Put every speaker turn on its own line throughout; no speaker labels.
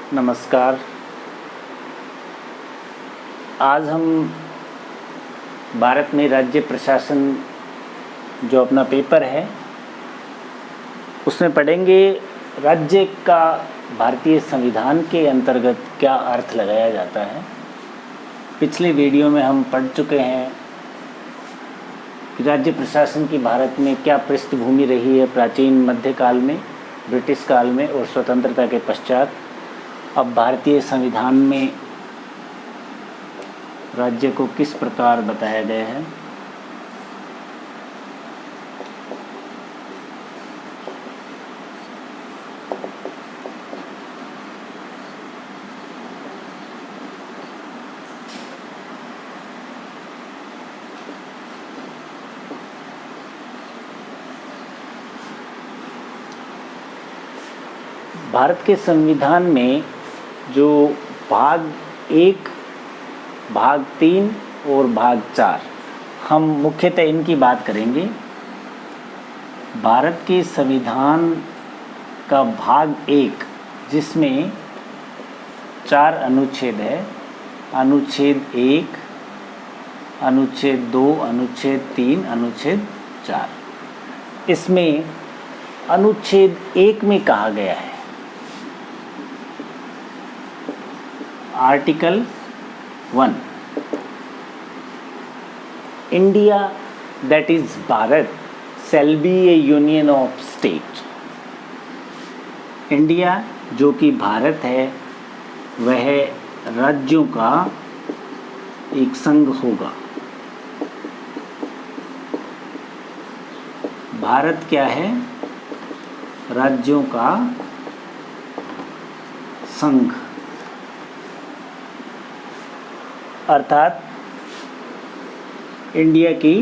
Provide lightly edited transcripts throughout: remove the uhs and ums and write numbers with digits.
नमस्कार। आज हम भारत में राज्य प्रशासन जो अपना पेपर है उसमें पढ़ेंगे राज्य का भारतीय संविधान के अंतर्गत क्या अर्थ लगाया जाता है। पिछले वीडियो में हम पढ़ चुके हैं कि राज्य प्रशासन की भारत में क्या पृष्ठभूमि रही है प्राचीन मध्यकाल में, ब्रिटिश काल में और स्वतंत्रता के पश्चात। अब भारतीय संविधान में राज्य को किस प्रकार बताया गया है। भारत के संविधान में जो भाग 1, भाग 3 और भाग 4, हम मुख्यतः इनकी बात करेंगे। भारत के संविधान का भाग 1 जिसमें 4 अनुच्छेद है, अनुच्छेद 1, अनुच्छेद 2, अनुच्छेद 3, अनुच्छेद 4। इसमें अनुच्छेद 1 में कहा गया है, article 1, India that is Bharat shall be A union of state. India जो कि भारत है वह राज्यों का एक संघ होगा। भारत क्या है? राज्यों का संघ, अर्थात इंडिया की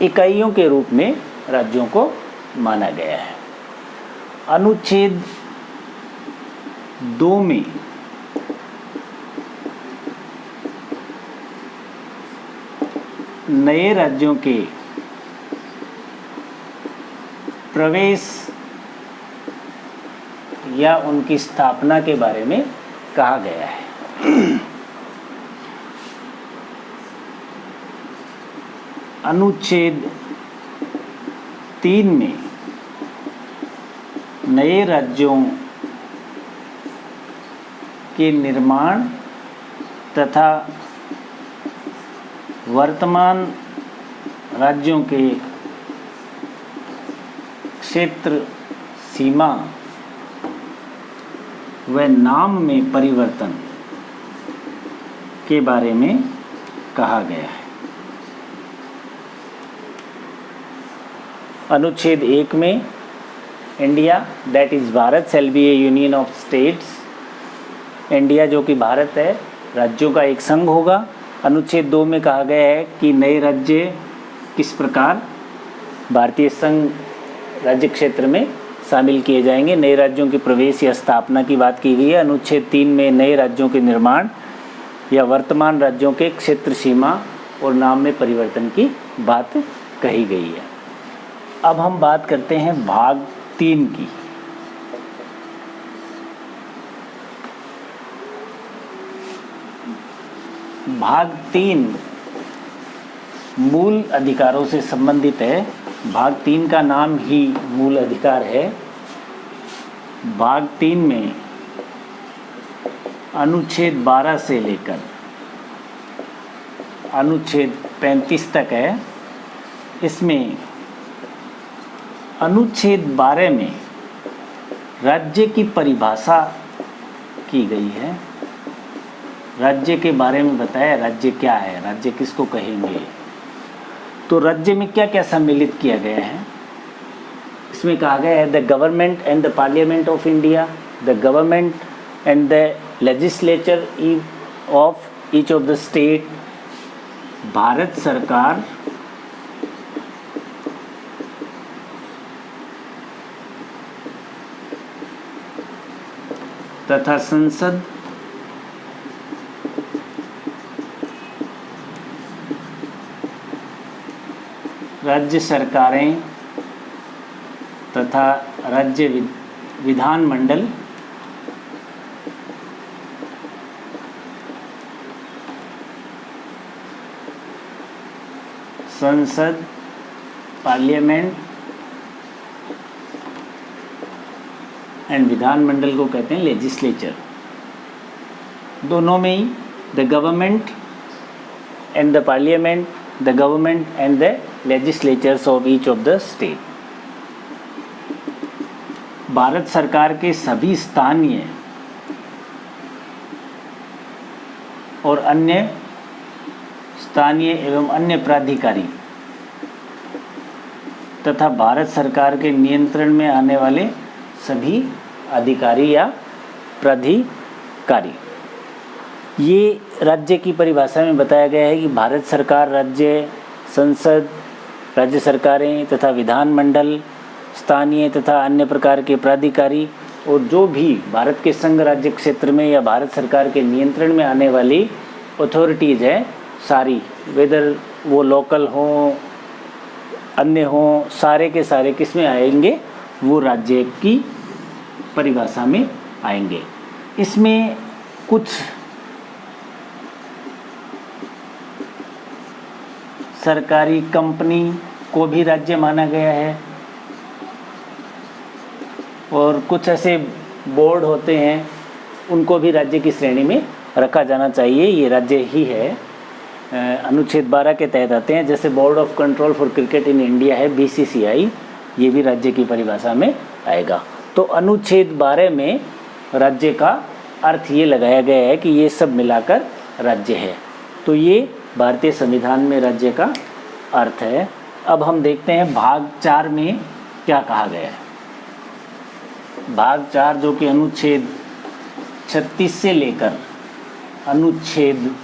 इकाइयों के रूप में राज्यों को माना गया है। अनुच्छेद 2 में नए राज्यों के प्रवेश या उनकी स्थापना के बारे में कहा गया है। अनुच्छेद 3 में नए राज्यों के निर्माण तथा वर्तमान राज्यों के क्षेत्र, सीमा व नाम में परिवर्तन के बारे में कहा गया है। अनुच्छेद 1 में India that is Bharat shall be A union of states, India जो कि भारत है राज्यों का एक संघ होगा। अनुच्छेद 2 में कहा गया है कि नए राज्य किस प्रकार भारतीय संघ राज्य क्षेत्र में शामिल किए जाएंगे। नए राज्यों के प्रवेश या स्थापना की बात की गई है। अनुच्छेद 3 में नए राज्यों के निर्माण या वर्तमान राज्यों के क्षेत्र, सीमा और नाम में परिवर्तन की बात कही गई है। अब हम बात करते हैं भाग 3 की। भाग 3 मूल अधिकारों से संबंधित है। भाग 3 का नाम ही मूल अधिकार है। भाग 3 में अनुच्छेद 12 से लेकर अनुच्छेद 35 तक है। इसमें अनुच्छेद 12 में राज्य की परिभाषा की गई है। राज्य के बारे में बताया, राज्य क्या है, राज्य किसको कहेंगे। तो राज्य में क्या क्या सम्मिलित किया गया है, इसमें कहा गया है the government and the parliament of India, the government and the legislature of each of the state. Bharat सरकार तथा संसद राज्य सरकारें तथा राज्य विधानमंडल संसद, पार्लियामेंट एंड विधानमंडल को कहते हैं लेजिस्लेचर। दोनों में ही the government and the parliament, the government and the legislatures of each of the state. Bharat सरकार के सभी स्थानीय और एवं अन्य प्राधिकारी तथा भारत सरकार के नियंत्रण में आने वाले सभी अधिकारी या प्राधिकारी। ये राज्य की परिभाषा में बताया गया है कि भारत सरकार, राज्य, संसद, राज्य सरकारें तथा विधानमंडल, स्थानीय तथा अन्य प्रकार के प्राधिकारी और जो भी भारत के संघ राज्य क्षेत्र में या भारत सरकार के नियंत्रण में आने वाली अथॉरिटीज़ है सारी, वेदर वो लोकल हों, अन्य हों, सारे के सारे किस में आएंगे? वो राज्य की परिभाषा में आएंगे। इसमें कुछ सरकारी कंपनी को भी राज्य माना गया है और कुछ ऐसे बोर्ड होते हैं उनको भी राज्य की श्रेणी में रखा जाना चाहिए, ये राज्य ही है। अनुच्छेद 12 के तहत आते हैं, जैसे board of control for cricket in India है BCCI, ये भी राज्य की परिभाषा में आएगा। तो अनुच्छेद 12 में राज्य का अर्थ ये लगाया गया है कि ये सब मिलाकर राज्य है। तो ये भारतीय संविधान में राज्य का अर्थ है। अब हम देखते हैं भाग 4 में क्या कहा गया है। भाग 4 जो कि अनुच्छेद 36 से लेकर अनुच्छेद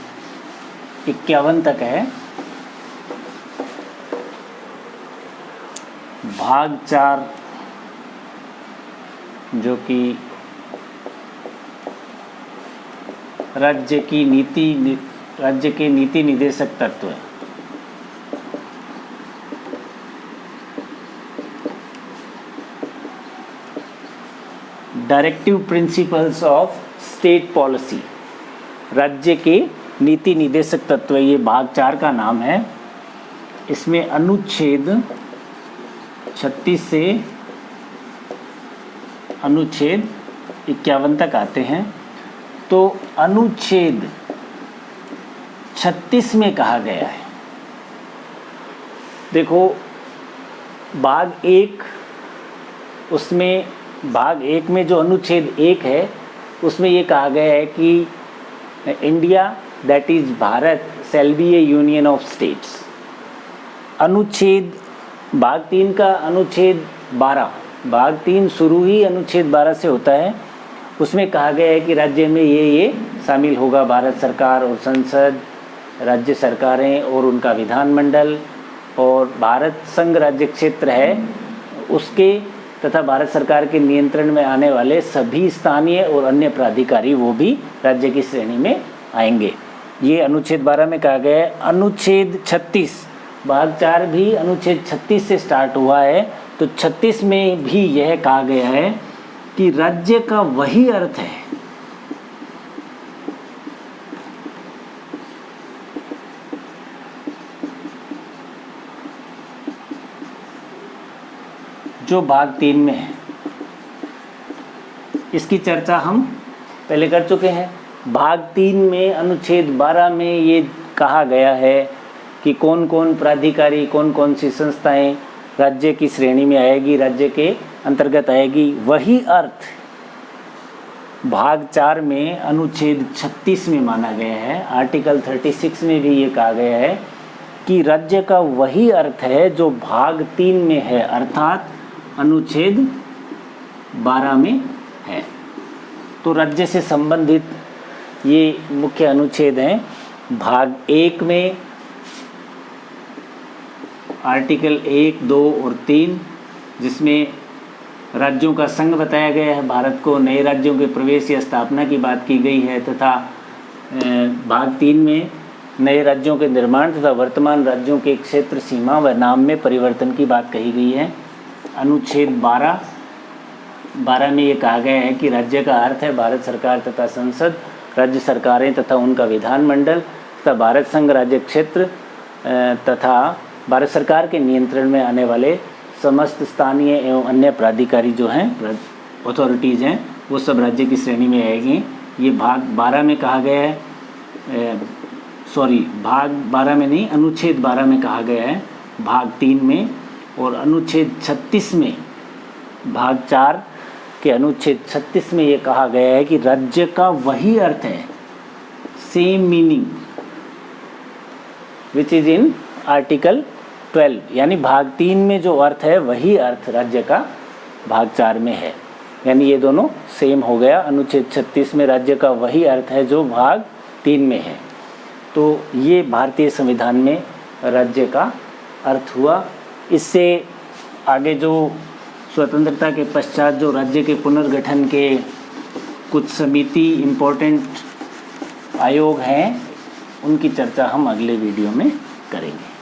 51 तक है। भाग 4 जो कि राज्य के नीति निर्देशक तत्व है। Directive principles of state policy, राज्य के नीति निर्देशक तत्व, ये भाग 4 का नाम है। इसमें अनुच्छेद 36 से अनुच्छेद 51 तक आते हैं। तो अनुच्छेद 36 में कहा गया है, देखो भाग 1, उसमें भाग 1 में जो अनुच्छेद 1 है उसमें ये कहा गया है कि India that is Bharat shall be A union of states. अनुच्छेद भाग 3 का अनुच्छेद 12, भाग 3 शुरू ही अनुच्छेद 12 से होता है। उसमें कहा गया है कि राज्य में ये शामिल होगा, भारत सरकार और संसद, राज्य सरकारें और उनका विधानमंडल, और भारत संघ राज्य क्षेत्र है उसके तथा भारत सरकार के नियंत्रण में आने वाले सभी स्थानीय और अन्य प्राधिकारी वो भी राज्य की श्रेणी में आएंगे। ये अनुच्छेद 12 में कहा गया है। अनुच्छेद 36 भाग 4 भी अनुच्छेद 36 से स्टार्ट हुआ है। तो 36 में भी यह कहा गया है कि राज्य का वही अर्थ है जो भाग 3 में है। इसकी चर्चा हम पहले कर चुके हैं। भाग 3 में अनुच्छेद 12 में ये कहा गया है कि कौन कौन प्राधिकारी, कौन कौन सी संस्थाएं राज्य की श्रेणी में आएगी, राज्य के अंतर्गत आएगी। वही अर्थ भाग 4 में अनुच्छेद 36 में माना गया है। आर्टिकल 36 में भी ये कहा गया है कि राज्य का वही अर्थ है जो भाग 3 में है, अर्थात अनुच्छेद 12 में है। तो राज्य से संबंधित ये मुख्य अनुच्छेद हैं। भाग 1 में आर्टिकल 1, 2 और 3, जिसमें राज्यों का संघ बताया गया है, भारत को नए राज्यों के प्रवेश या स्थापना की बात की गई है, तथा भाग 3 में नए राज्यों के निर्माण तथा वर्तमान राज्यों के क्षेत्र, सीमा व नाम में परिवर्तन की बात कही गई है। अनुच्छेद 12 में ये कहा गया है कि राज्य का अर्थ है भारत सरकार तथा संसद, राज्य सरकारें तथा उनका विधानमंडल तथा भारत संघ राज्य क्षेत्र तथा भारत सरकार के नियंत्रण में आने वाले समस्त स्थानीय एवं अन्य प्राधिकारी जो हैं, अथॉरिटीज़ हैं, वो सब राज्य की श्रेणी में आएगी। ये भाग 12 में कहा गया है, भाग 12 में नहीं, अनुच्छेद 12 में कहा गया है, भाग 3 में, और अनुच्छेद 36 में, भाग 4 के अनुच्छेद 36 में ये कहा गया है कि राज्य का वही अर्थ है, same meaning which is in article 12, यानी भाग 3 में जो अर्थ है वही अर्थ राज्य का भाग 4 में है, यानी ये दोनों सेम हो गया। अनुच्छेद 36 में राज्य का वही अर्थ है जो भाग 3 में है। तो ये भारतीय संविधान में राज्य का अर्थ हुआ। इससे आगे जो स्वतंत्रता के पश्चात जो राज्य के पुनर्गठन के कुछ समिति इम्पोर्टेंट आयोग हैं, उनकी चर्चा हम अगले वीडियो में करेंगे।